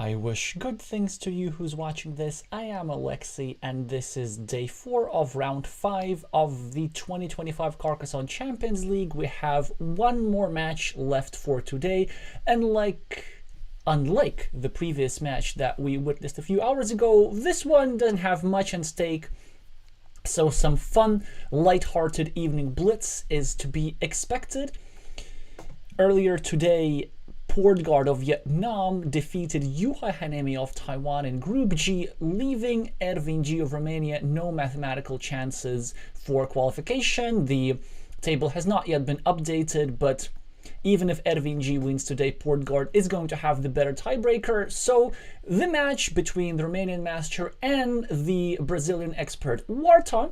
I wish good things to you who's watching this. I am Alexey, and this is day 4 of round 5 of the 2025 Carcassonne Champions League. We have one more match left for today, and unlike the previous match that we witnessed a few hours ago, this one doesn't have much at stake. So some fun, light-hearted evening blitz is to be expected. Earlier today, Portgard of Vietnam defeated Yuhai Hanemi of Taiwan in Group G, leaving Ervin G of Romania no mathematical chances for qualification. The table has not yet been updated, but even if Ervin G wins today, Portgard is going to have the better tiebreaker. So the match between the Romanian master and the Brazilian expert Warta,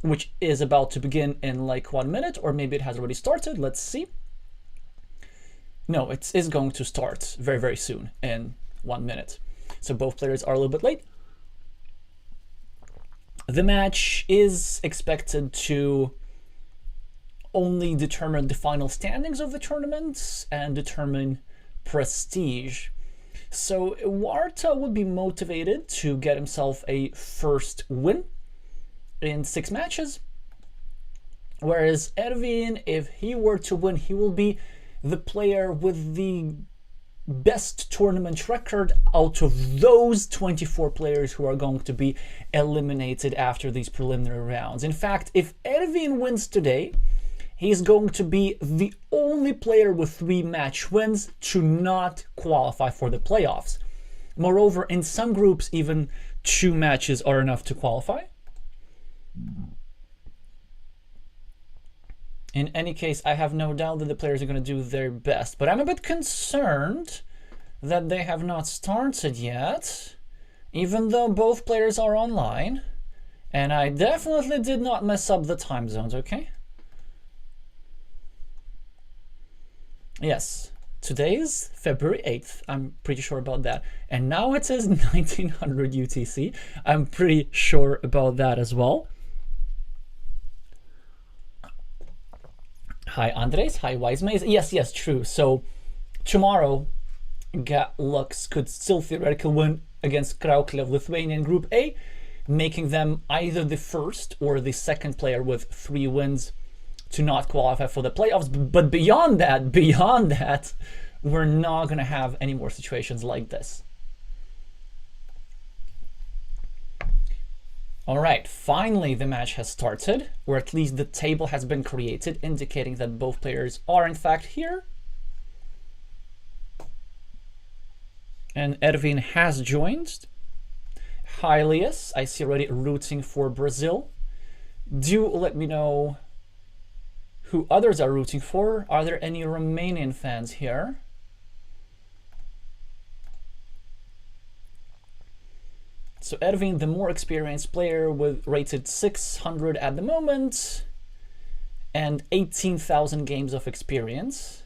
which is about to begin in like 1 minute, or maybe it has already started. Let's see. No, it is going to start very, very soon, in 1 minute. So both players are a little bit late. The match is expected to only determine the final standings of the tournament and determine prestige. So Warta would be motivated to get himself a first win in 6 matches. Whereas Ervin, if he were to win, he will be the player with the best tournament record out of those 24 players who are going to be eliminated after these preliminary rounds. In fact, if Ervin wins today, he's going to be the only player with 3 match wins to not qualify for the playoffs. Moreover, in some groups, even 2 matches are enough to qualify. In any case, I have no doubt that the players are going to do their best, but I'm a bit concerned that they have not started yet, even though both players are online, and I definitely did not mess up the time zones, okay? Yes, today is February 8th, I'm pretty sure about that, and now it says 1900 UTC, I'm pretty sure about that as well. Hi Andres, hi Wise Maze. Yes, true. So tomorrow, Lux could still theoretically win against Kraukle of Lithuania in Group A, making them either the first or the second player with 3 wins to not qualify for the playoffs. But beyond that, we're not going to have any more situations like this. Alright, finally the match has started, or at least the table has been created, indicating that both players are in fact here. And Ervin has joined. Hi Elias, I see already rooting for Brazil. Do let me know who others are rooting for. Are there any Romanian fans here? So Ervin, the more experienced player, with rated 600 at the moment and 18,000 games of experience,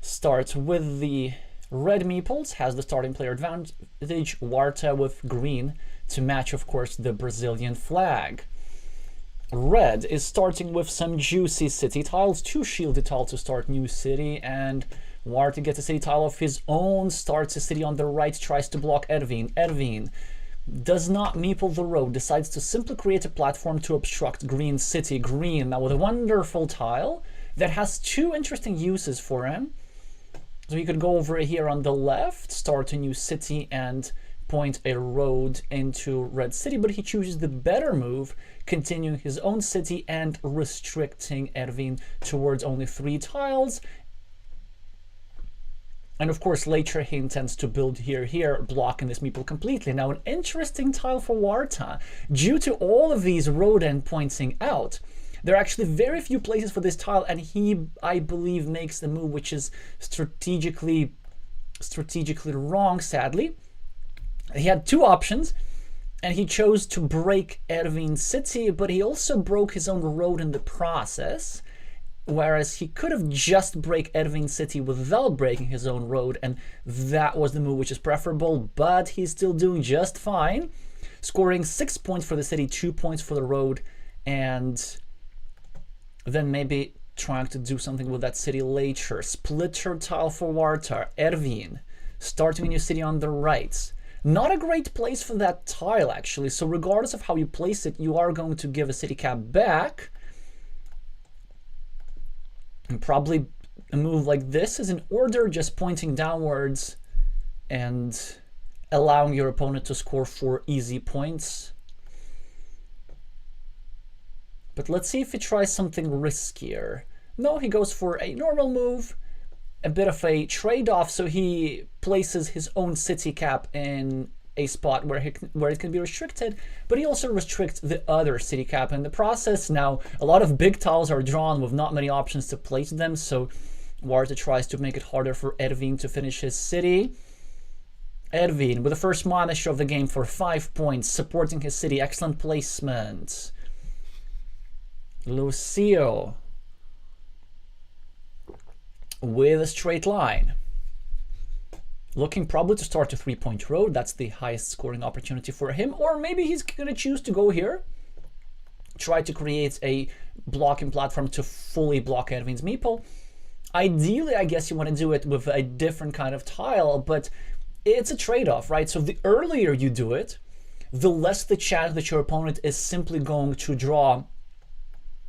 starts with the red meeples, has the starting player advantage, Warta with green to match, of course, the Brazilian flag. Red is starting with some juicy city tiles, 2 shielded tiles to start new city, and Warta gets a city tile of his own, starts a city on the right, tries to block Ervin. Ervin does not meeple the road, decides to simply create a platform to obstruct green city. Green, now with a wonderful tile that has 2 interesting uses for him. So he could go over here on the left, start a new city and point a road into red city, but he chooses the better move, continuing his own city and restricting Ervin towards only 3 tiles. And of course, later he intends to build here, blocking this meeple completely. Now, an interesting tile for Warta. Due to all of these road end pointing out, there are actually very few places for this tile, and he, I believe, makes the move which is strategically wrong, sadly. He had 2 options, and he chose to break Ervin's city, but he also broke his own road in the process. Whereas he could have just break Ervin's city without breaking his own road, and that was the move which is preferable, but he's still doing just fine, scoring 6 points for the city, 2 points for the road, and then maybe trying to do something with that city later. Splitter tile for Warta. Ervin starting a new city on the right. Not a great place for that tile, actually. So regardless of how you place it, you are going to give a city cap back. And probably a move like this is in order, just pointing downwards and allowing your opponent to score 4 easy points. But let's see if he tries something riskier. No, he goes for a normal move. A bit of a trade-off, so he places his own city cap in a spot where it can be restricted, but he also restricts the other city cap in the process. Now, a lot of big tiles are drawn with not many options to place them, so Warta tries to make it harder for Erwin to finish his city. Erwin with the first monastery of the game for 5 points, supporting his city. Excellent placement. Lucio with a straight line. Looking probably to start a 3-point road. That's the highest scoring opportunity for him. Or maybe he's going to choose to go here. Try to create a blocking platform to fully block Erwin's meeple. Ideally, I guess you want to do it with a different kind of tile, but it's a trade-off, right? So the earlier you do it, the less the chance that your opponent is simply going to draw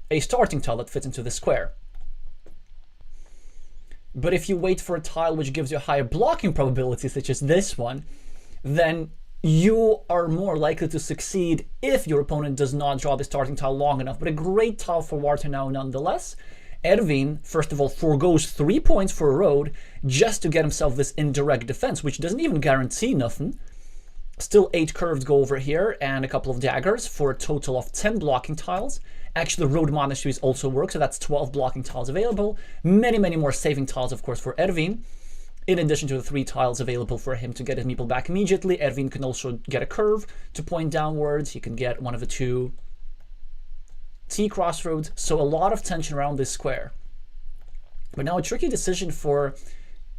a starting tile that fits into the square. But if you wait for a tile which gives you a higher blocking probability, such as this one, then you are more likely to succeed if your opponent does not draw the starting tile long enough. But a great tile for Warta now nonetheless. Erwin, first of all, forgoes 3 points for a road just to get himself this indirect defense, which doesn't even guarantee nothing. Still 8 curved go over here and a couple of daggers for a total of 10 blocking tiles. Actually, road monasteries also work, so that's 12 blocking tiles available. Many, many more saving tiles, of course, for Erwin. In addition to the 3 tiles available for him to get his meeple back immediately, Erwin can also get a curve to point downwards. He can get one of the 2 T crossroads, so a lot of tension around this square. But now a tricky decision for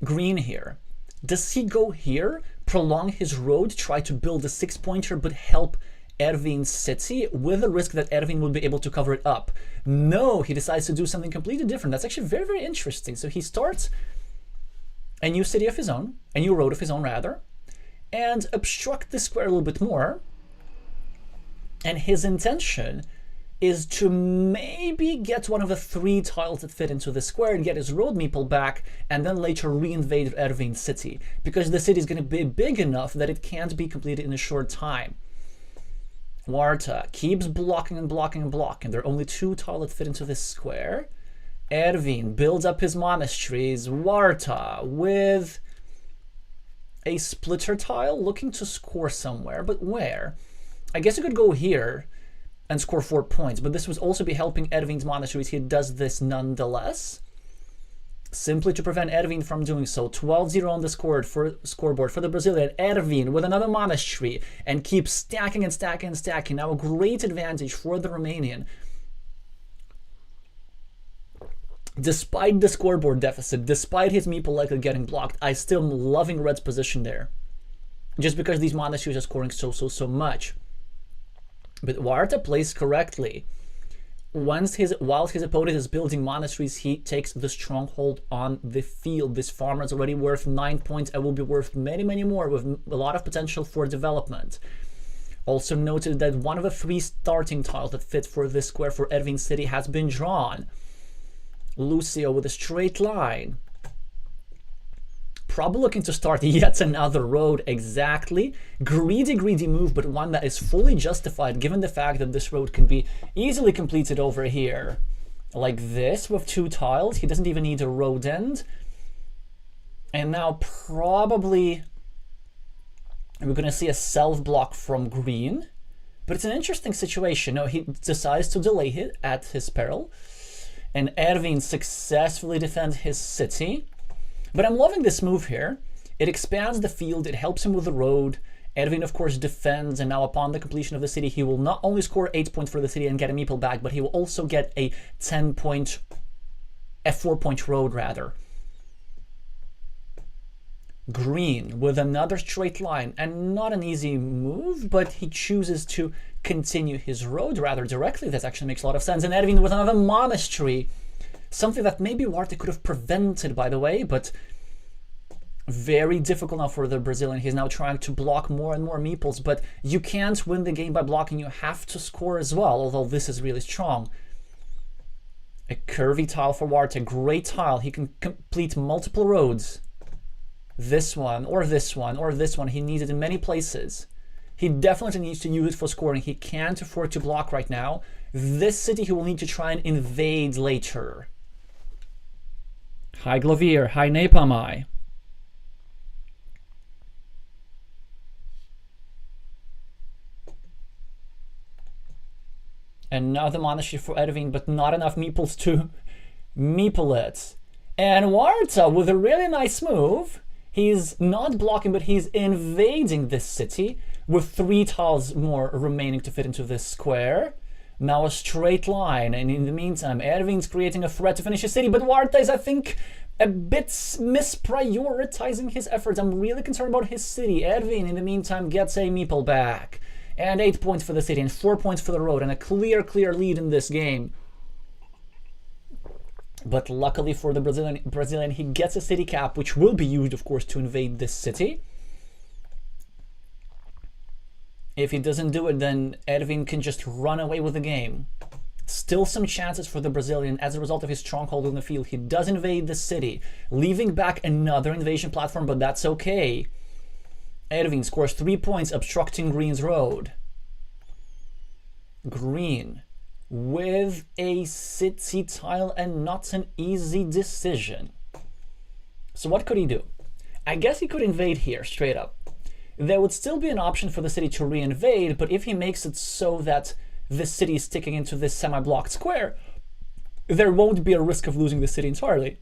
green here. Does he go here, prolong his road, try to build a 6-pointer, but help Erwin's city with the risk that Erwin will be able to cover it up? No, he decides to do something completely different. That's actually very, very interesting. So he starts a new city of his own, a new road of his own rather, and obstruct the square a little bit more. And his intention is to maybe get one of the 3 tiles that fit into the square and get his road meeple back, and then later reinvade Erwin's city, because the city is going to be big enough that it can't be completed in a short time. Warta keeps blocking and blocking and blocking. There are only 2 tiles that fit into this square. Erwin builds up his monasteries. Warta with a splitter tile looking to score somewhere, but where? I guess you could go here and score 4 points, but this would also be helping Erwin's monasteries. He does this nonetheless, simply to prevent Erwin from doing so. 12-0 on the scoreboard for the Brazilian. Erwin with another monastery and keeps stacking and stacking and stacking. Now a great advantage for the Romanian. Despite the scoreboard deficit, despite his meeple likely getting blocked, I still am loving Red's position there, just because these monasteries are scoring so much. But Warta plays correctly. While his opponent is building monasteries, he takes the stronghold on the field. This farmer is already worth 9 points and will be worth many, many more, with a lot of potential for development. Also noted that one of the 3 starting tiles that fit for this square for Erwin's city has been drawn. Lucio with a straight line. Probably looking to start yet another road, exactly. Greedy move, but one that is fully justified given the fact that this road can be easily completed over here. Like this, with 2 tiles. He doesn't even need a road end. And now probably we're going to see a self-block from green. But it's an interesting situation. No, he decides to delay it at his peril. And Erwin successfully defends his city. But I'm loving this move here. It expands the field, it helps him with the road. Erwin, of course, defends, and now upon the completion of the city, he will not only score 8 points for the city and get a meeple back, but he will also get a 4-point road, rather. Green with another straight line, and not an easy move, but he chooses to continue his road rather directly. That actually makes a lot of sense. And Erwin with another monastery. Something that maybe Warta could have prevented, by the way, but Very difficult now for the Brazilian. He's now trying to block more and more meeples, but you can't win the game by blocking. You have to score as well, although this is really strong. A curvy tile for Warta. Great tile. He can complete multiple roads. This one, or this one, or this one. He needs it in many places. He definitely needs to use it for scoring. He can't afford to block right now. This city he will need to try and invade later. Hi Glovier. Hi Nepamai. Another monastery for Erwin, but not enough meeples to meeple it. And Warta with a really nice move. He's not blocking, but he's invading this city with 3 tiles more remaining to fit into this square. Now a straight line, and in the meantime, Erwin's creating a threat to finish his city, but Warta is, I think, a bit misprioritizing his efforts. I'm really concerned about his city. Erwin, in the meantime, gets a meeple back. And 8 points for the city, and 4 points for the road, and a clear lead in this game. But luckily for the Brazilian, he gets a city cap, which will be used, of course, to invade this city. If he doesn't do it, then Erwin can just run away with the game. Still some chances for the Brazilian as a result of his stronghold in the field. He does invade the city, leaving back another invasion platform, but that's okay. Erwin scores 3 points, obstructing Green's road. Green with a city tile, and not an easy decision. So what could he do? I guess he could invade here, straight up. There would still be an option for the city to re-invade, but if he makes it so that this city is sticking into this semi-blocked square, there won't be a risk of losing the city entirely.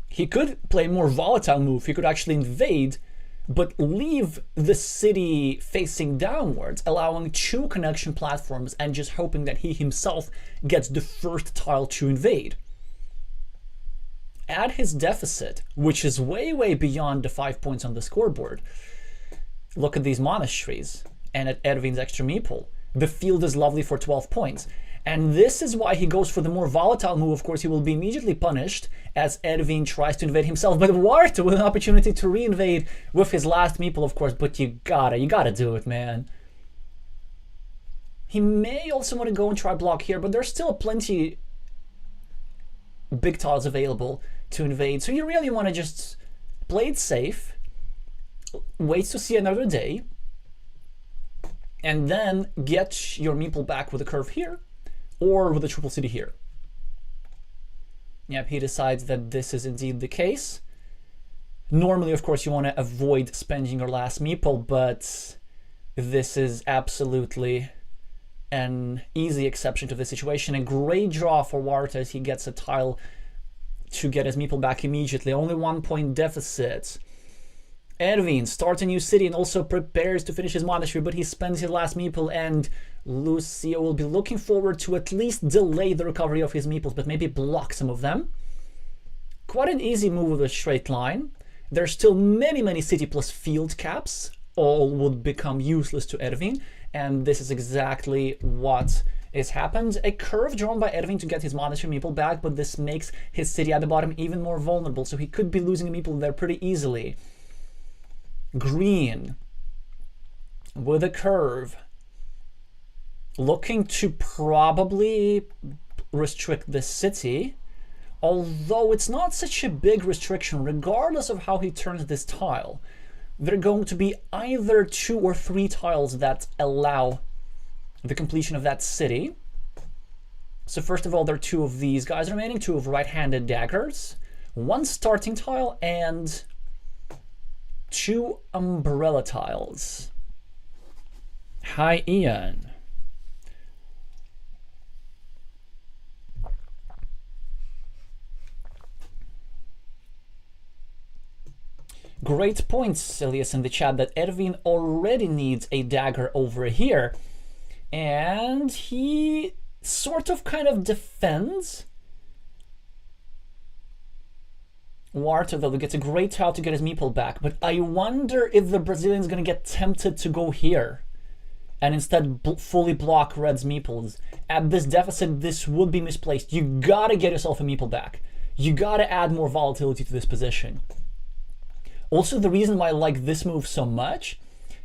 He could play a more volatile move. He could actually invade, but leave the city facing downwards, allowing 2 connection platforms and just hoping that he himself gets the first tile to invade. At his deficit, which is way beyond the 5 points on the scoreboard. Look at these monasteries, and at Erwin's extra meeple. The field is lovely for 12 points. And this is why he goes for the more volatile move. Of course, he will be immediately punished as Erwin tries to invade himself. But Warta with an opportunity to re-invade with his last meeple, of course. But you gotta do it, man. He may also want to go and try block here, but there's still plenty big tiles available to invade. So you really want to just play it safe, wait to see another day, and then get your meeple back with a curve here, or with a triple city here. Yep, he decides that this is indeed the case. Normally, of course, you want to avoid spending your last meeple, but this is absolutely an easy exception to the situation. A great draw for Warta as he gets a tile to get his meeple back immediately. Only 1 point deficit. Erwin starts a new city and also prepares to finish his monastery, but he spends his last meeple, and Lucio will be looking forward to at least delay the recovery of his meeples, but maybe block some of them. Quite an easy move with a straight line. There's still many city plus field caps. All would become useless to Erwin, and this is exactly what has happened. A curve drawn by Erwin to get his monastery meeple back, but this makes his city at the bottom even more vulnerable, so he could be losing a meeple there pretty easily. Green with a curve, looking to probably restrict the city, although it's not such a big restriction. Regardless of how he turns this tile, there are going to be either 2 or 3 tiles that allow the completion of that city. So first of all, there are 2 of these guys remaining, 2 of right-handed daggers, 1 starting tile, and 2 umbrella tiles. Hi, Ian. Great points, Elias, in the chat, that Erwin already needs a dagger over here. And he sort of kind of defends. Warta, though, gets a great tile to get his meeple back, but I wonder if the Brazilian's going to get tempted to go here and instead fully block Red's meeples. At this deficit, this would be misplaced. You gotta get yourself a meeple back. You gotta add more volatility to this position. Also, the reason why I like this move so much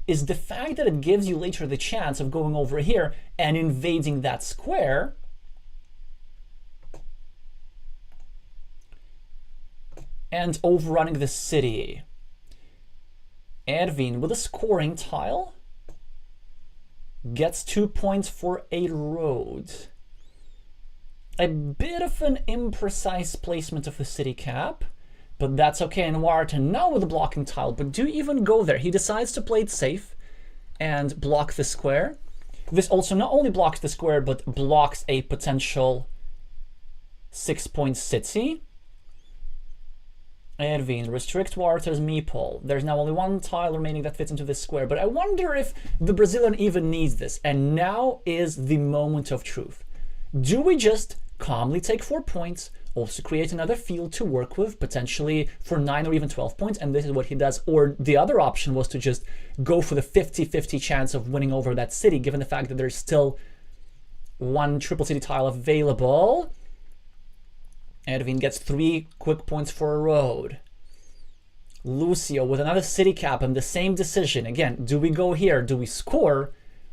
is the fact that it gives you later the chance of going over here and invading that square. And overrunning the city. Edwin with a scoring tile gets 2 points for a road. A bit of an imprecise placement of the city cap, but that's okay. And Warta now with a blocking tile, but do even go there. He decides to play it safe and block the square. This also not only blocks the square, but blocks a potential 6-point city. Edwin, restrict Warta's meeple. There's now only one tile remaining that fits into this square, but I wonder if the Brazilian even needs this. And now is the moment of truth. Do we just calmly take 4 points, also create another field to work with, potentially for 9 or even 12 points, and this is what he does? Or the other option was to just go for the 50-50 chance of winning over that city, given the fact that there's still one triple city tile available. Edwin gets 3 quick points for a road. Lucio with another city cap and the same decision. Again, do we go here? Do we score?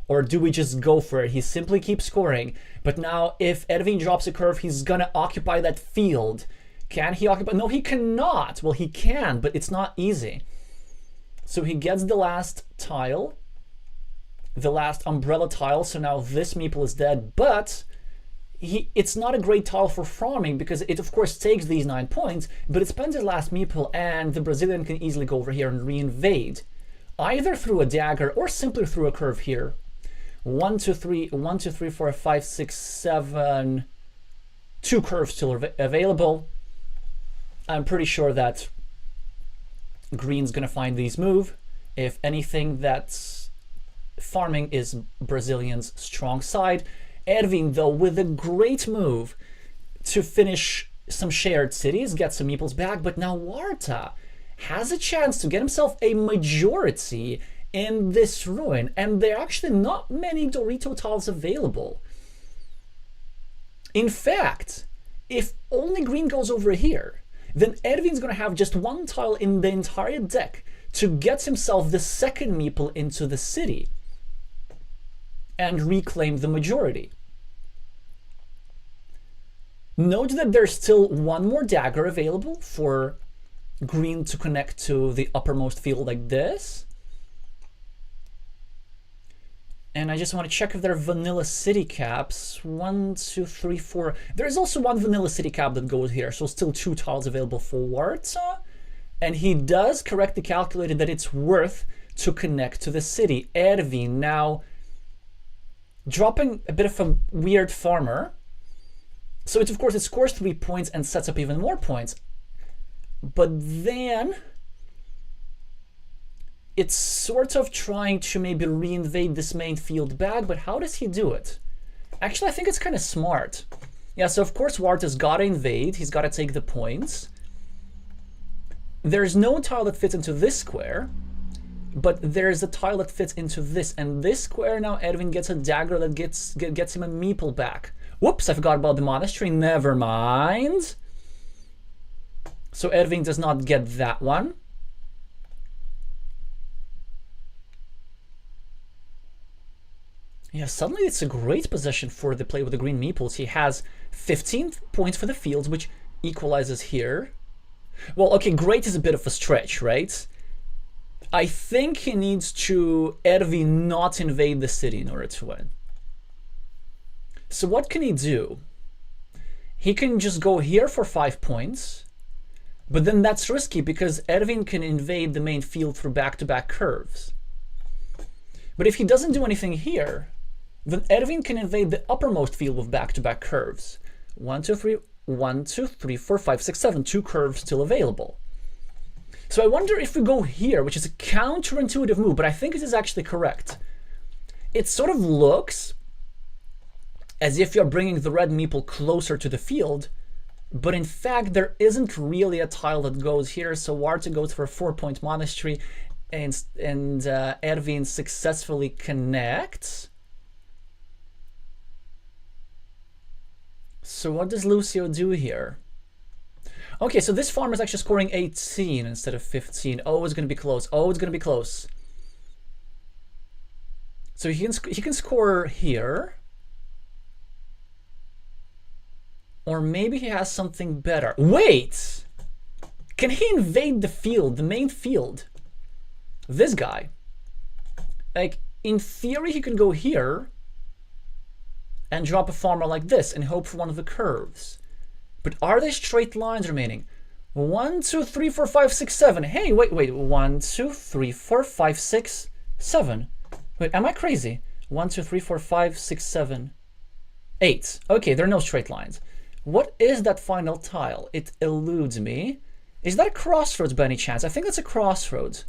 Or do we just go for it? He simply keeps scoring. But now if Edwin drops a curve, he's going to occupy that field. Can he occupy? No, he cannot. Well, he can, but it's not easy. So he gets the last tile. The last umbrella tile. So now this meeple is dead. But it's not a great tile for farming because it, of course, takes these 9 points. But it spends his last meeple, and the Brazilian can easily go over here and reinvade. Either through a dagger or simply through a curve here. 1, 2, 3, 1, 2, 3, 4, 5, 6, 7. 2 curves still available. I'm pretty sure that green's going to find these move. If anything, that's farming is Brazilian's strong side. Edwin, though, with a great move to finish some shared cities, get some meeples back, but now Warta has a chance to get himself a majority in this ruin, and there are actually not many Dorito tiles available. In fact, if only green goes over here, then Edwin's going to have just 1 tile in the entire deck to get himself the second meeple into the city and reclaim the majority. Note that there's still 1 more dagger available for green to connect to the uppermost field like this. And I just want to check if there are vanilla city caps. 1, 2, 3, 4. There's also 1 vanilla city cap that goes here, so still 2 tiles available for Warta. And he does correctly calculate that it's worth to connect to the city. Edwin now dropping a bit of a weird farmer. So it, of course, it scores 3 points and sets up even more points. But then it's sort of trying to maybe reinvade this main field back, but how does he do it? Actually, I think it's kind of smart. Yeah, so of course Warta's got to invade. He's got to take the points. There's no tile that fits into this square, but there's a tile that fits into this. And this square now, Edwin gets a dagger that gets him a meeple back. Whoops, I forgot about the monastery. Never mind. So Edwin does not get that one. Yeah, suddenly it's a great position for the play with the green meeples. He has 15 points for the fields, which equalizes here. Well, okay, great is a bit of a stretch, right? I think he needs to Edwin not invade the city in order to win. So what can he do? He can just go here for 5 points, but then that's risky because Edwin can invade the main field through back-to-back curves. But if he doesn't do anything here, then Edwin can invade the uppermost field with back-to-back curves. 1, 2, 3, 1, 2, 3, 4, 5, 6, 7, 2 curves still available. So I wonder if we go here, which is a counterintuitive move, but I think it is actually correct. It sort of looks as if you're bringing the red meeple closer to the field, but in fact there isn't really a tile that goes here, so Warta goes for a 4-point monastery, and Edwin successfully connects. So what does Lucio do here? Okay, so this farmer is actually scoring 18 instead of 15. Oh, it's going to be close. Oh, it's going to be close. So he can score here. Or maybe he has something better. Wait! Can he invade the field, the main field? This guy. Like, in theory, he could go here and drop a farmer like this and hope for one of the curves. But are there straight lines remaining? 1, 2, 3, 4, 5, 6, 7. Hey, wait. 1, 2, 3, 4, 5, 6, 7. Wait, am I crazy? 1, 2, 3, 4, 5, 6, 7, 8. Okay, there are no straight lines. What is that final tile? It eludes me. Is that a crossroads by any chance? I think that's a crossroads.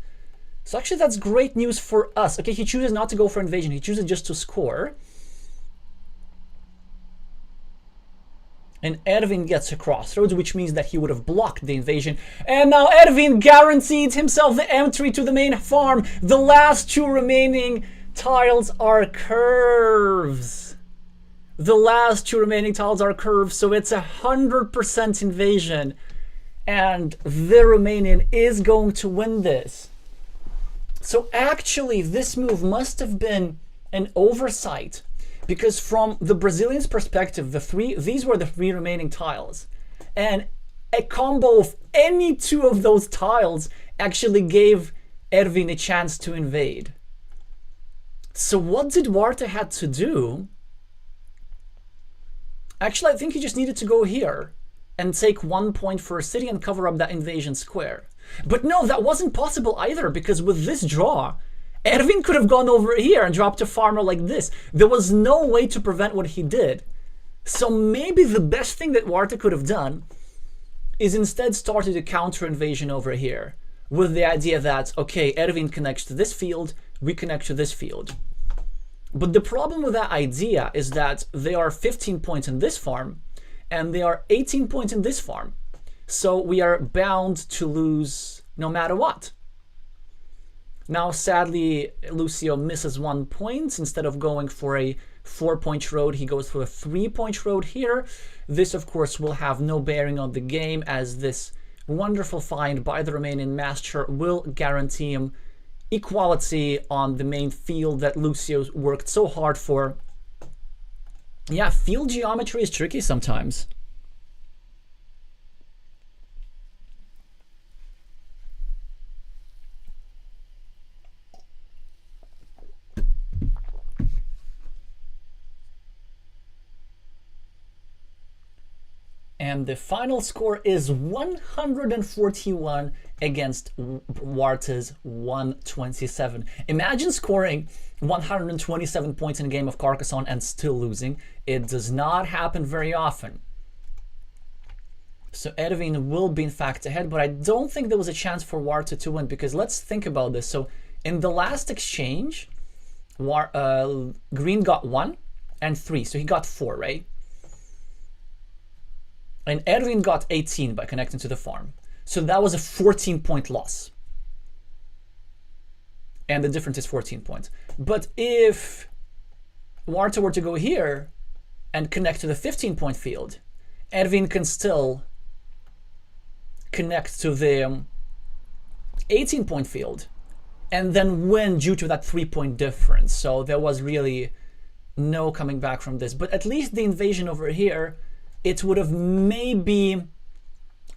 So actually that's great news for us. Okay, he chooses not to go for invasion. He chooses just to score. And Erwin gets a crossroads, which means that he would have blocked the invasion. And now Erwin guaranteed himself the entry to the main farm. The last 2 remaining tiles are curves. The last 2 remaining tiles are curves, so it's 100% invasion. And the Romanian is going to win this. So actually, this move must have been an oversight. Because from the Brazilians' perspective, these were the 3 remaining tiles. And a combo of any 2 of those tiles actually gave Erwin a chance to invade. So what did Warta had to do? Actually, I think he just needed to go here and take 1 point for a city and cover up that invasion square. But no, that wasn't possible either, because with this draw, Erwin could have gone over here and dropped a farmer like this. There was no way to prevent what he did. So maybe the best thing that Warta could have done is instead started a counter invasion over here with the idea that, okay, Erwin connects to this field, we connect to this field. But the problem with that idea is that they are 15 points in this farm and they are 18 points in this farm. So we are bound to lose no matter what. Now, sadly, Lucio misses 1 point. Instead of going for a 4-point road, he goes for a 3-point road here. This, of course, will have no bearing on the game, as this wonderful find by the Romanian master will guarantee him equality on the main field that Lucio worked so hard for. Yeah, field geometry is tricky sometimes. And the final score is 141 against Warta's 127. Imagine scoring 127 points in a game of Carcassonne and still losing. It does not happen very often. So Erwin will be in fact ahead, but I don't think there was a chance for Warta to win, because let's think about this. So in the last exchange, Green got 1 and 3, so he got 4, right? And Erwin got 18 by connecting to the farm. So that was a 14-point loss. And the difference is 14 points. But if Warta were to go here and connect to the 15-point field, Erwin can still connect to the 18-point field and then win due to that 3-point difference. So there was really no coming back from this. But at least the invasion over here, it would have maybe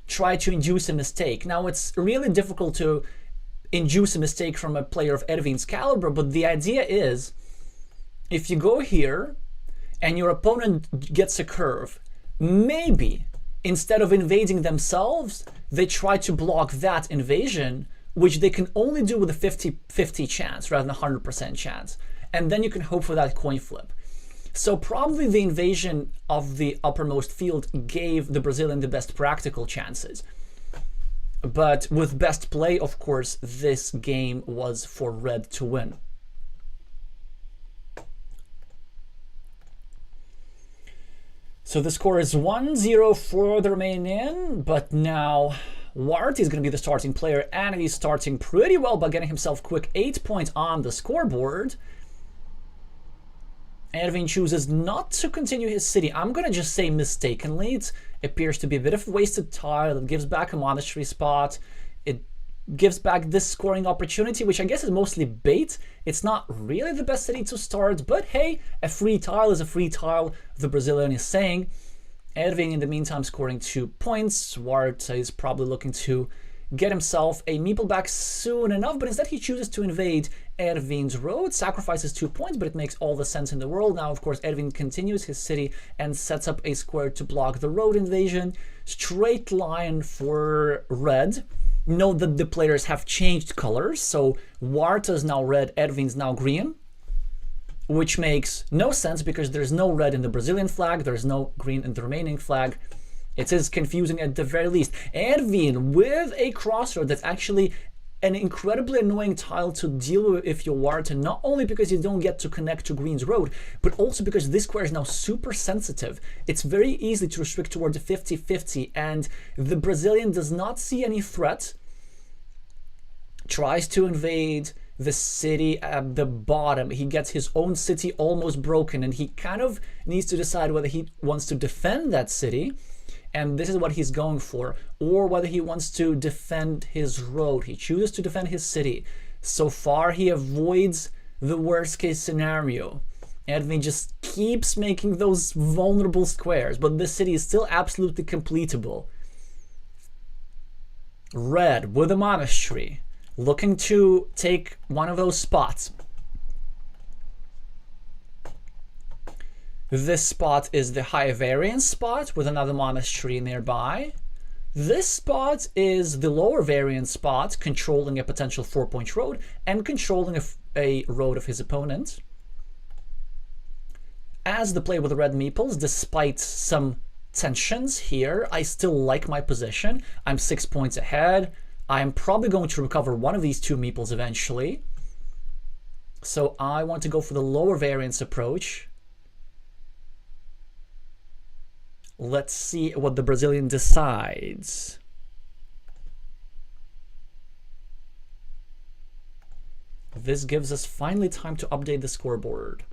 tried to induce a mistake. Now, it's really difficult to induce a mistake from a player of Erwin's caliber, but the idea is, if you go here and your opponent gets a curve, maybe instead of invading themselves, they try to block that invasion, which they can only do with a 50-50 chance rather than a 100% chance. And then you can hope for that coin flip. So probably the invasion of the uppermost field gave the Brazilian the best practical chances. But with best play, of course, this game was for Red to win. So the score is 1-0 for the Romanian, but now Warta is going to be the starting player, and he's starting pretty well by getting himself quick 8 points on the scoreboard. Erwin chooses not to continue his city. I'm going to just say mistakenly. appears to be a bit of a wasted tile. It gives back a monastery spot. It gives back this scoring opportunity, which I guess is mostly bait. It's not really the best city to start, but hey, a free tile is a free tile, the Brazilian is saying. Erwin, in the meantime, scoring 2 points. Warta is probably looking to get himself a meeple back soon enough, but instead he chooses to invade Erwin's road, sacrifices 2 points, but it makes all the sense in the world. Now, of course, Erwin continues his city and sets up a square to block the road invasion. Straight line for red. Note that the players have changed colors, so Warta is now red, Erwin's now green, which makes no sense because there's no red in the Brazilian flag, there's no green in the remaining flag. It is confusing at the very least. Erwin with a crossroad that's actually an incredibly annoying tile to deal with if you're Warta, not only because you don't get to connect to Green's road, but also because this square is now super sensitive. It's very easy to restrict towards a 50-50, and the Brazilian does not see any threat. Tries to invade the city at the bottom. He gets his own city almost broken, and he kind of needs to decide whether he wants to defend that city, and this is what he's going for, or whether he wants to defend his road. He chooses to defend his city. So far, he avoids the worst case scenario. Erwin just keeps making those vulnerable squares, but this city is still absolutely completable. Red with a monastery, looking to take one of those spots. This spot is the high variance spot with another monastery nearby. This spot is the lower variance spot, controlling a potential 4-point road and controlling a road of his opponent. As the play with the red meeples, despite some tensions here, I still like my position. I'm 6 points ahead. I'm probably going to recover one of these 2 meeples eventually. So I want to go for the lower variance approach. Let's see what the Brazilian decides. This gives us finally time to update the scoreboard.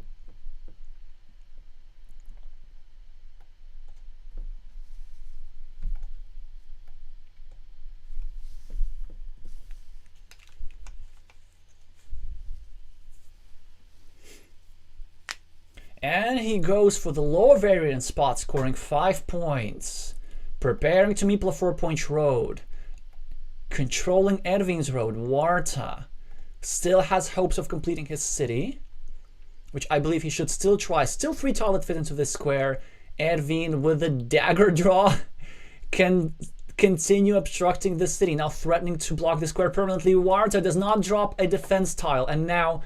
And he goes for the lower variance spot, scoring 5 points. Preparing to meeple a 4-point road. Controlling Erwin's road, Warta. Still has hopes of completing his city, which I believe he should still try. Still 3 tile that fit into this square. Erwin with a dagger draw can continue obstructing the city, now threatening to block the square permanently. Warta does not drop a defense tile, and now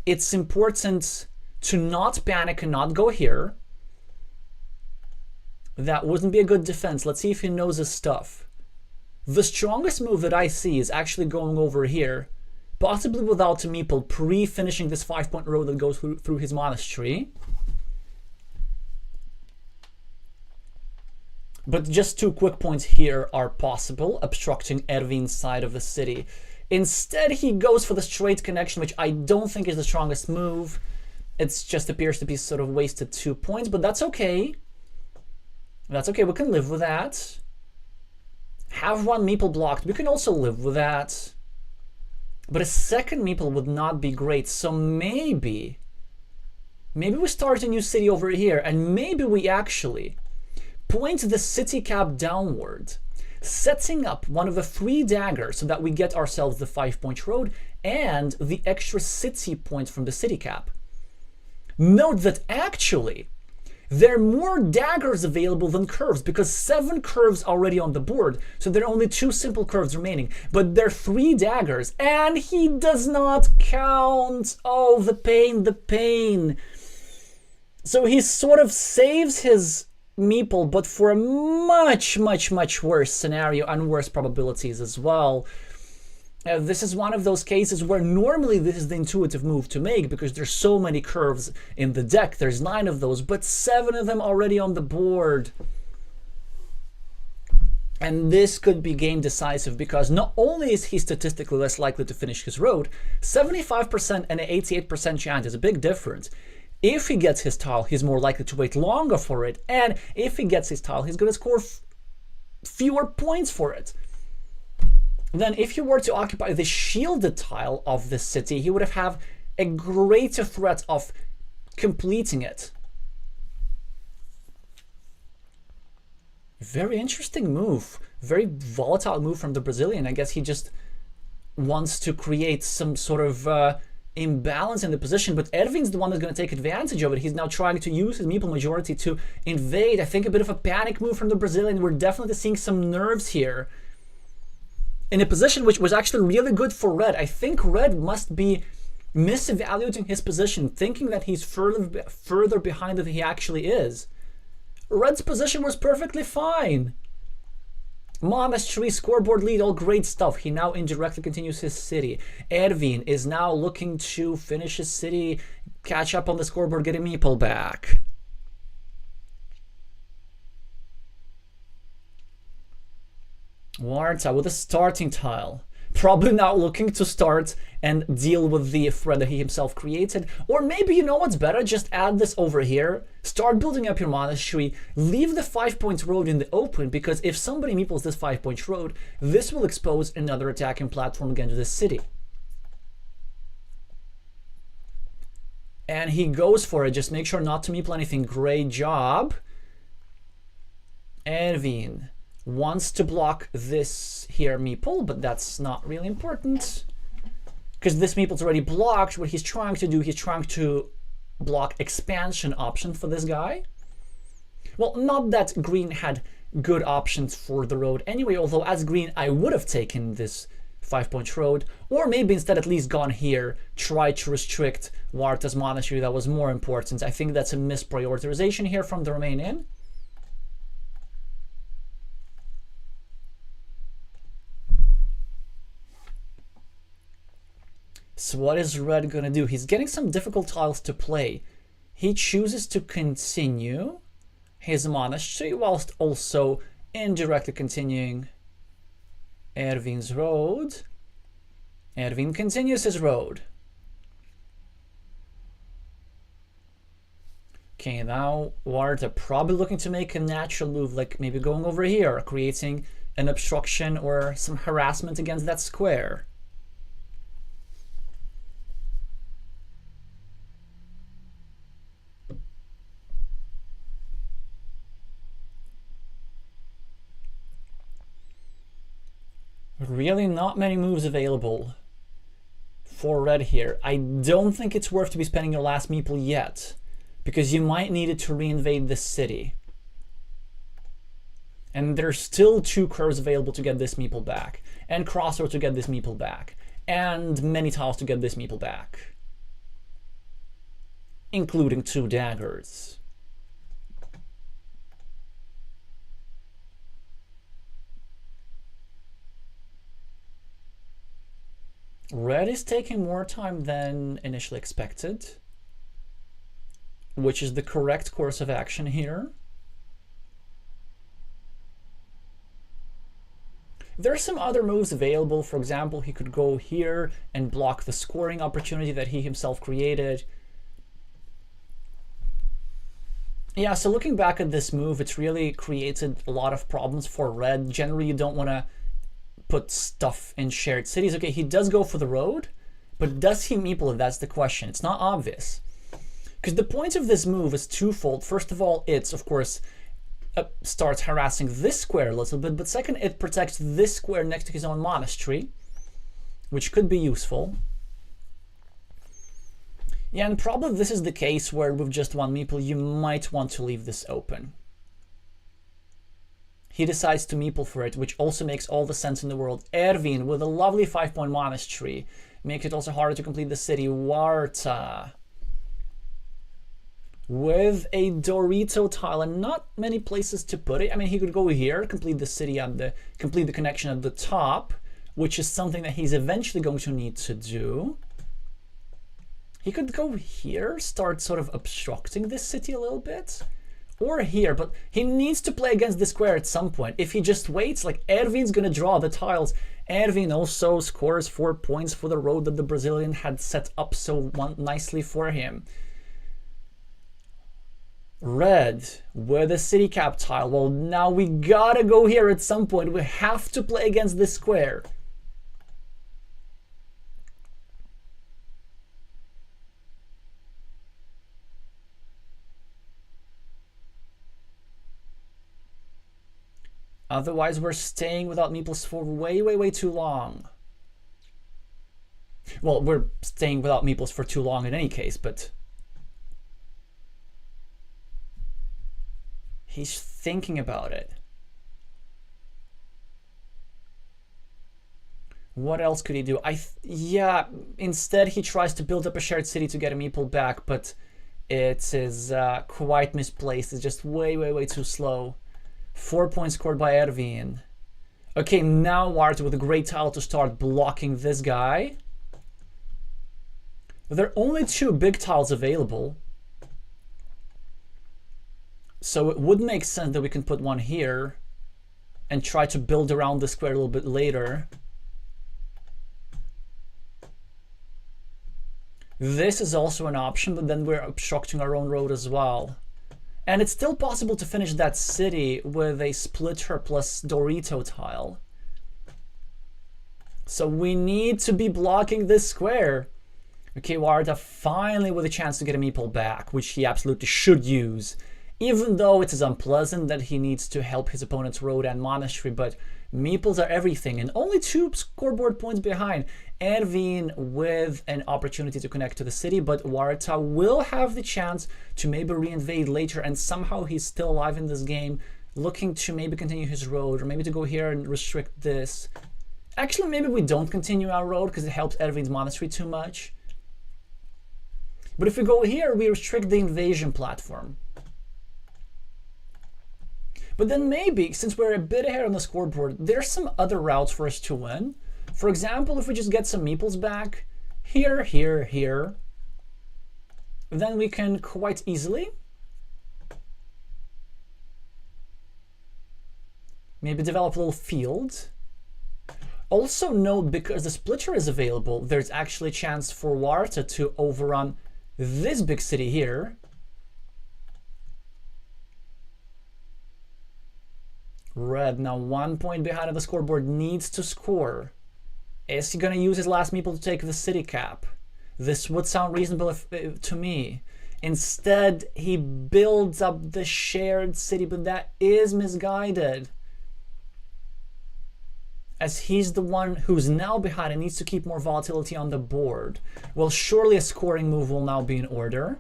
it's important to not panic and not go here. That wouldn't be a good defense. Let's see if he knows his stuff. The strongest move that I see is actually going over here, possibly without a meeple, pre-finishing this 5-point road that goes through his monastery. But just 2 quick points here are possible, obstructing Erwin's side of the city. Instead, he goes for the straight connection, which I don't think is the strongest move. It just appears to be sort of wasted 2 points, but that's okay. That's okay, we can live with that. Have 1 meeple blocked, we can also live with that. But a second meeple would not be great, so maybe we start a new city over here, and maybe we actually point the city cap downward, setting up one of the 3 daggers so that we get ourselves the 5-point road and the extra city points from the city cap. Note that actually there are more daggers available than curves, because 7 curves already on the board, so there are only 2 simple curves remaining, but there are 3 daggers, and he does not count. Oh, the pain, the pain. So he sort of saves his meeple, but for a much worse scenario and worse probabilities as well. This is one of those cases where normally this is the intuitive move to make, because there's so many curves in the deck. There's 9 of those, but 7 of them already on the board. And this could be game decisive, because not only is he statistically less likely to finish his road, 75% and an 88% chance is a big difference. If he gets his tile, he's more likely to wait longer for it. And if he gets his tile, he's going to score fewer points for it. Then if he were to occupy the shielded tile of the city, he would have a greater threat of completing it. Very interesting move. Very volatile move from the Brazilian. I guess he just wants to create some sort of imbalance in the position, but Ervin's the one that's going to take advantage of it. He's now trying to use his meeple majority to invade. I think a bit of a panic move from the Brazilian. We're definitely seeing some nerves here in a position which was actually really good for Red. I think Red must be misevaluating his position, thinking that he's further behind than he actually is. Red's position was perfectly fine. Monastery, scoreboard lead, all great stuff. He now indirectly continues his city. Ervin is now looking to finish his city, catch up on the scoreboard, get a meeple back. Warta with a starting tile. Probably now looking to start and deal with the threat that he himself created. Or maybe, you know what's better? Just add this over here. Start building up your monastery. Leave the 5-point road in the open, because if somebody meeples this 5-point road, this will expose another attacking platform against this city. And he goes for it. Just make sure not to meeple anything. Great job. Ervin wants to block this here meeple, but that's not really important, because this meeple's already blocked. What he's trying to do, he's trying to block expansion option for this guy. Well, not that green had good options for the road anyway, although as green I would have taken this 5-point road, or maybe instead at least gone here, try to restrict Warta's monastery. That was more important. I think that's a misprioritization here from the Romanian. So what is Red gonna do? He's getting some difficult tiles to play. He chooses to continue his monastery whilst also indirectly continuing Ervin's road. Ervin continues his road. Okay, now Warta probably looking to make a natural move, like maybe going over here, creating an obstruction or some harassment against that square. Really not many moves available for Red here. I don't think it's worth to be spending your last meeple yet, because you might need it to reinvade this city. And there's still 2 curves available to get this meeple back, and crossroad to get this meeple back, and many tiles to get this meeple back, including 2 daggers. Red is taking more time than initially expected, which is the correct course of action here. There are some other moves available. For example, he could go here and block the scoring opportunity that he himself created. Yeah, so looking back at this move, it's really created a lot of problems for Red. Generally, you don't want to put stuff in shared cities. Okay, he does go for the road, but does he meeple it? That's the question. It's not obvious, because the point of this move is twofold. First of all, it's of course starts harassing this square a little bit, but second, it protects this square next to his own monastery, which could be useful. Yeah, and probably this is the case where with just one meeple you might want to leave this open. He decides to meeple for it, which also makes all the sense in the world. Ervin with a lovely 5-point monastery makes it also harder to complete the city. Warta with a Dorito tile and not many places to put it. I mean, he could go here, complete the city and complete the connection at the top, which is something that he's eventually going to need to do. He could go here, start sort of obstructing this city a little bit. Or here, but he needs to play against the square at some point. If he just waits, like Ervin's gonna draw the tiles. Ervin also scores 4 points for the road that the Brazilian had set up so nicely for him. Red with a city cap tile. Well, now we gotta go here at some point. We have to play against this square. Otherwise, we're staying without meeples for way too long. Well, we're staying without meeples for too long in any case, but he's thinking about it. What else could he do? Yeah, instead he tries to build up a shared city to get a meeple back, but it is quite misplaced. It's just way too slow. 4 points scored by Erwin. Okay, now warta with a great tile to start blocking this guy. There are only 2 big tiles available. So it would make sense that we can put one here and try to build around the square a little bit later. This is also an option, but then we're obstructing our own road as well. And it's still possible to finish that city with a splitter plus Dorito tile. So we need to be blocking this square. Okay, warta finally with a chance to get a meeple back, which he absolutely should use. Even though it is unpleasant that he needs to help his opponent's road and monastery, but meeples are everything, and only 2 scoreboard points behind. Erwin with an opportunity to connect to the city, but warta will have the chance to maybe reinvade later, and somehow he's still alive in this game, looking to maybe continue his road, or maybe to go here and restrict this. Actually, maybe we don't continue our road because it helps Erwin's monastery too much. But if we go here, we restrict the invasion platform. But then maybe, since we're a bit ahead on the scoreboard, there's some other routes for us to win. For example, if we just get some meeples back, here, then we can quite easily maybe develop a little field. Also note, because the splitter is available, there's actually a chance for warta to overrun this big city here. Red now 1 point behind on the scoreboard, needs to score. Is he going to use his last meeple to take the city cap? This would sound reasonable to me. Instead, he builds up the shared city, but that is misguided, as he's the one who's now behind and needs to keep more volatility on the board. Well, surely a scoring move will now be in order.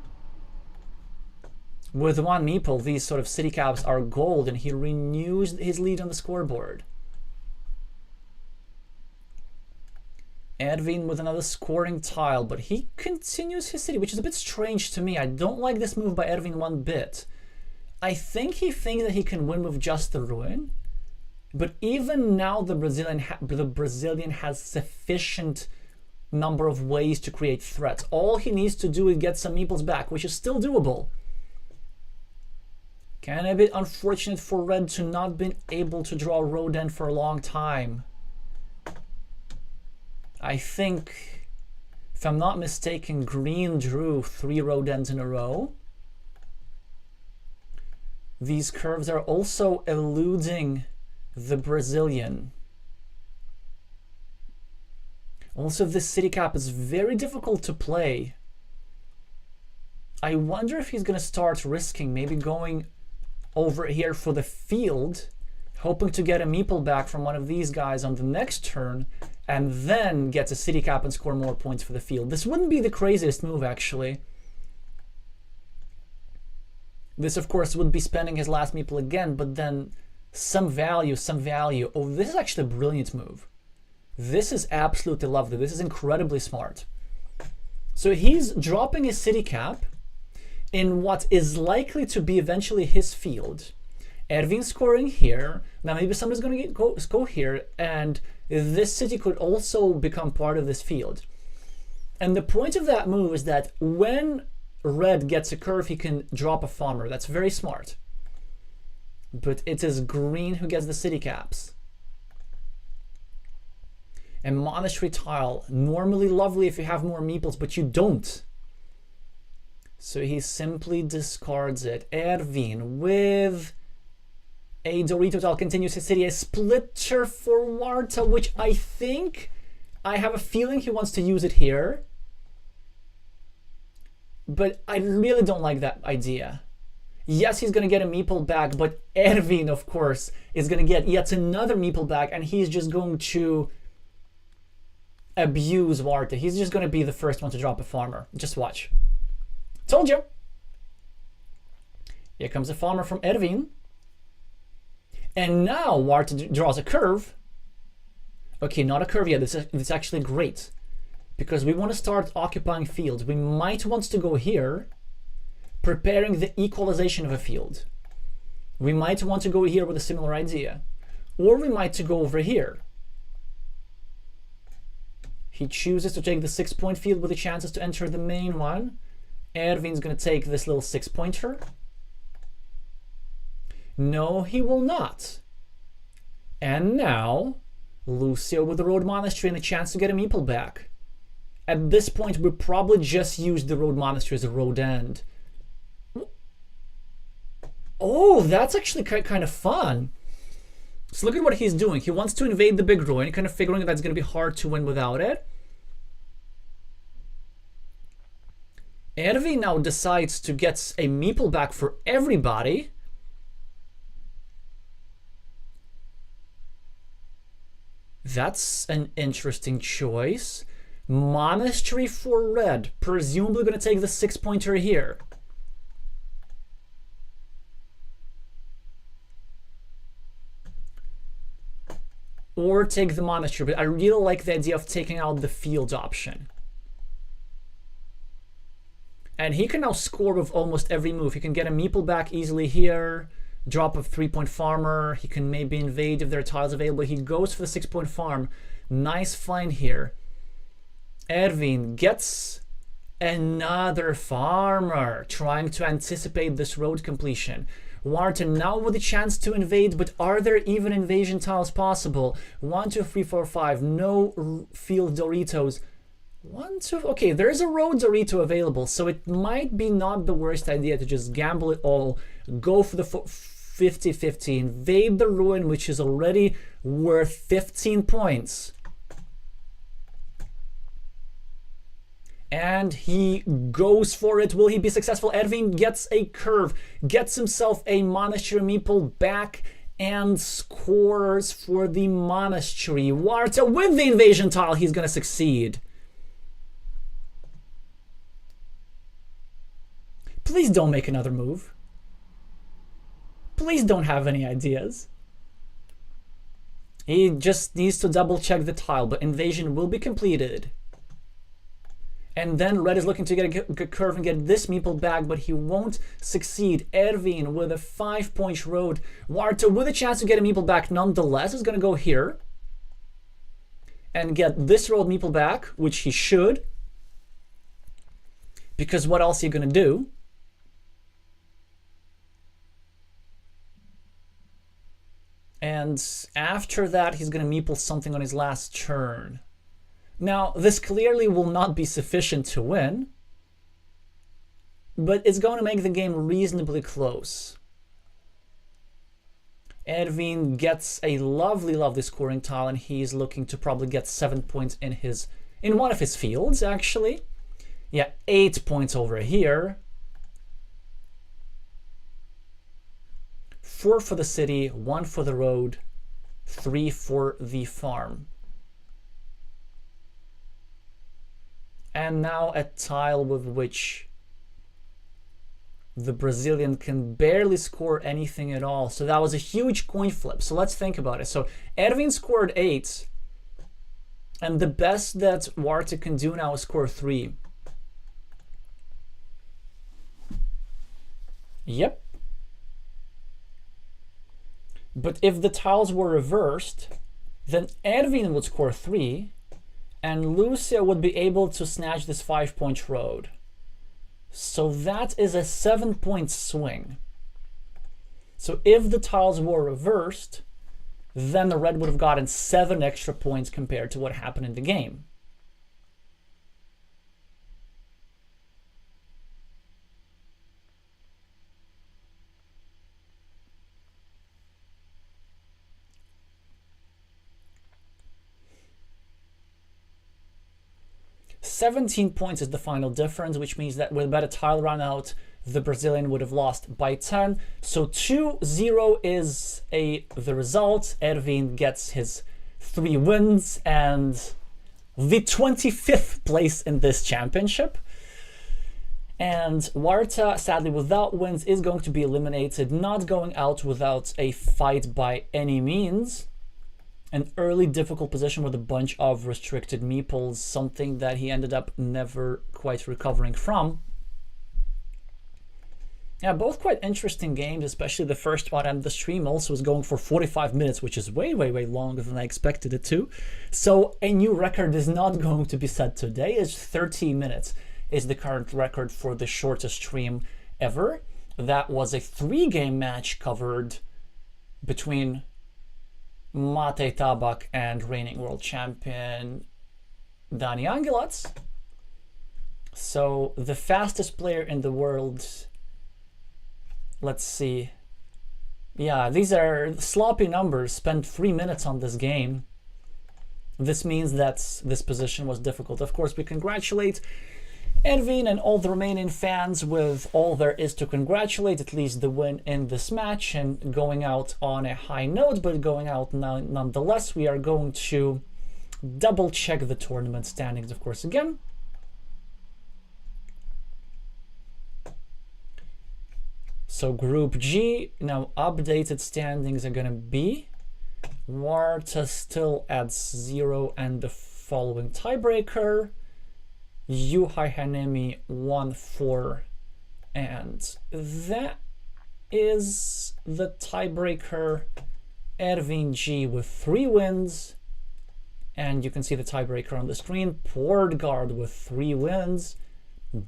With 1 meeple, these sort of city caps are gold, and he renews his lead on the scoreboard. Erwin with another scoring tile, but he continues his city, which is a bit strange to me. I don't like this move by Erwin one bit. I think he thinks that he can win with just the ruin, but even now the Brazilian has sufficient number of ways to create threats. All he needs to do is get some meeples back, which is still doable. Kind of a bit unfortunate for red to not been able to draw Rodan for a long time. I think, if I'm not mistaken, green drew 3 Rodens in a row. These curves are also eluding the Brazilian. Also, this city cap is very difficult to play. I wonder if he's going to start risking maybe going over here for the field, hoping to get a meeple back from one of these guys on the next turn, and then gets a city cap and score more points for the field. This wouldn't be the craziest move, actually. This, of course, would be spending his last meeple again, but then some value. Oh, this is actually a brilliant move. This is absolutely lovely. This is incredibly smart. So he's dropping his city cap in what is likely to be eventually his field. Erwin scoring here. Now maybe somebody's going to go here, and this city could also become part of this field. And the point of that move is that when red gets a curve, he can drop a farmer. That's very smart. But it is green who gets the city caps. And monastery tile, normally lovely if you have more meeples, but you don't. So he simply discards it. Erwin with a Dorito tile continues his city. A splitter for Warta, which I think, I have a feeling he wants to use it here. But I really don't like that idea. Yes, he's going to get a meeple back, but Erwin, of course, is going to get yet another meeple back, and he's just going to abuse Warta. He's just going to be the first one to drop a farmer. Just watch. Told you. Here comes a farmer from Erwin. And now Warta draws a curve. Okay, not a curve yet. This is actually great, because we want to start occupying fields. We might want to go here, preparing the equalization of a field. We might want to go here with a similar idea. Or we might to go over here. He chooses to take the 6-point field with the chances to enter the main one. Erwin's going to take this little 6-pointer. No, he will not. And now, Lucio with the Road Monastery and a chance to get a meeple back. At this point, we probably just use the Road Monastery as a road end. Oh, that's actually kind of fun. So look at what he's doing. He wants to invade the big ruin, kind of figuring that's going to be hard to win without it. Erwin now decides to get a meeple back for everybody. That's an interesting choice. Monastery for red. Presumably going to take the 6-pointer here. Or take the monastery, but I really like the idea of taking out the field option. And he can now score with almost every move. He can get a meeple back easily here, drop a 3-point farmer. He can maybe invade if there are tiles available. He goes for the 6-point farm. Nice find here. Erwin gets another farmer, trying to anticipate this road completion. Warta now with a chance to invade, but are there even invasion tiles possible? 1, 2, 3, 4, 5. No field Doritos. 1, 2. Okay, there's a road Dorito available, so it might be not the worst idea to just gamble it all, go for the 50-50, invade the ruin, which is already worth 15 points. And he goes for it. Will he be successful? Erwin gets a curve, gets himself a monastery meeple back, and scores for the monastery. Warta with the invasion tile, he's going to succeed. Please don't make another move. Please don't have any ideas. He just needs to double check the tile, but invasion will be completed. And then red is looking to get a curve and get this meeple back, but he won't succeed. Erwin with a 5-point road. Warta with a chance to get a meeple back nonetheless is going to go here and get this road meeple back, which he should. Because what else are you going to do? And after that, he's going to meeple something on his last turn. Now, this clearly will not be sufficient to win, but it's going to make the game reasonably close. Erwin gets a lovely, lovely scoring tile, and he's looking to probably get 7 points in one of his fields, actually. Yeah, 8 points over here. 4 for the city, 1 for the road, 3 for the farm. And now a tile with which the Brazilian can barely score anything at all. So that was a huge coin flip. So let's think about it. So Erwin scored 8. And the best that Warta can do now is score 3. Yep. But if the tiles were reversed, then Erwin would score 3. And Lucio would be able to snatch this 5-point road. So that is a 7-point swing. So if the tiles were reversed, then the red would have gotten 7 extra points compared to what happened in the game. 17 points is the final difference, which means that with about a tile run out, the Brazilian would have lost by 10. So 2-0 is the result. Erwin gets his 3 wins and the 25th place in this championship. And Warta, sadly without wins, is going to be eliminated, not going out without a fight by any means. An early difficult position with a bunch of restricted meeples, something that he ended up never quite recovering from. Yeah, both quite interesting games, especially the first one, and the stream also was going for 45 minutes, which is way, way, way longer than I expected it to. So a new record is not going to be set today. It's 30 minutes is the current record for the shortest stream ever. That was a 3-game match covered between Matej Tabak and reigning world champion Dani Angelac. So the fastest player in the world, let's see. Yeah, these are sloppy numbers. Spent 3 minutes on this game. This means that this position was difficult. Of course, we congratulate Erwin and all the remaining fans with all there is to congratulate, at least the win in this match and going out on a high note, but going out nonetheless. We are going to double check the tournament standings, of course, again. So Group G, now updated standings are going to be Warta still at 0 and the following tiebreaker. Juhai Hanemi 1-4, and that is the tiebreaker. Erwin G with 3 wins, and you can see the tiebreaker on the screen. Portgard with 3 wins,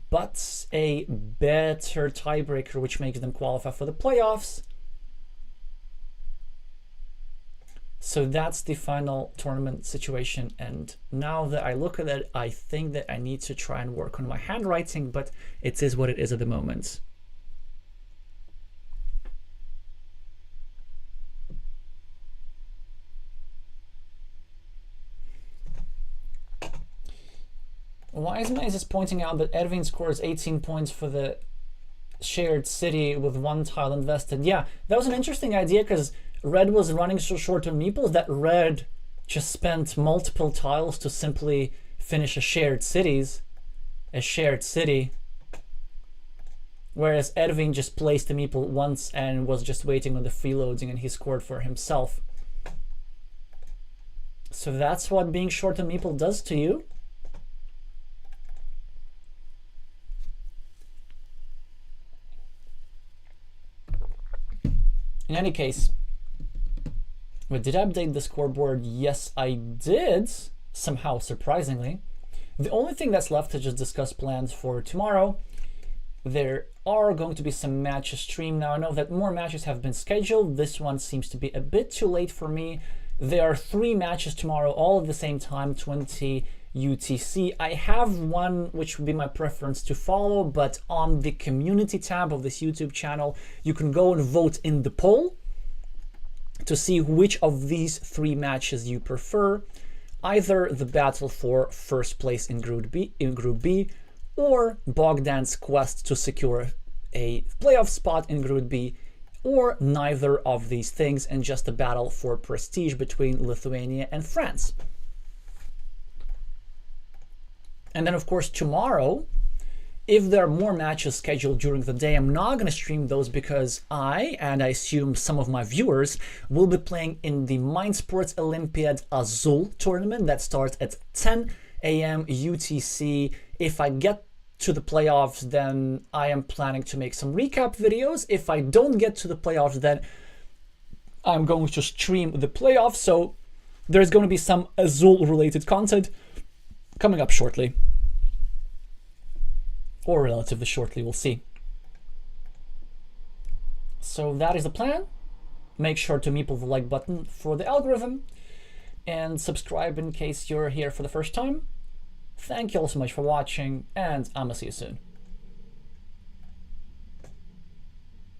but a better tiebreaker, which makes them qualify for the playoffs. So that's the final tournament situation, and now that I look at it, I think that I need to try and work on my handwriting, but it is what it is at the moment. Wiseman is pointing out that Erwin scores 18 points for the shared city with 1 tile invested. Yeah, that was an interesting idea because Red was running so short on meeples that Red just spent multiple tiles to simply finish a shared city. Whereas Erwin just placed a meeple once and was just waiting on the freeloading, and he scored for himself. So that's what being short on meeple does to you. In any case, did I update the scoreboard? Yes, I did, somehow, surprisingly. The only thing that's left to just discuss plans for tomorrow. There are going to be some matches streamed. Now, I know that more matches have been scheduled. This one seems to be a bit too late for me. There are 3 matches tomorrow, all at the same time, 20 UTC. I have one which would be my preference to follow, but on the community tab of this YouTube channel, you can go and vote in the poll to see which of these 3 matches you prefer. Either the battle for first place in Group B, or Bogdan's quest to secure a playoff spot in Group B, or neither of these things and just a battle for prestige between Lithuania and France. And then, of course, tomorrow, if there are more matches scheduled during the day, I'm not going to stream those because I, and I assume some of my viewers, will be playing in the Mind Sports Olympiad Azul tournament that starts at 10 a.m. UTC. If I get to the playoffs, then I am planning to make some recap videos. If I don't get to the playoffs, then I'm going to stream the playoffs. So there's going to be some Azul related content coming up shortly. Or relatively shortly, we'll see. So that is the plan. Make sure to meeple the like button for the algorithm and subscribe in case you're here for the first time. Thank you all so much for watching, and I'm gonna see you soon.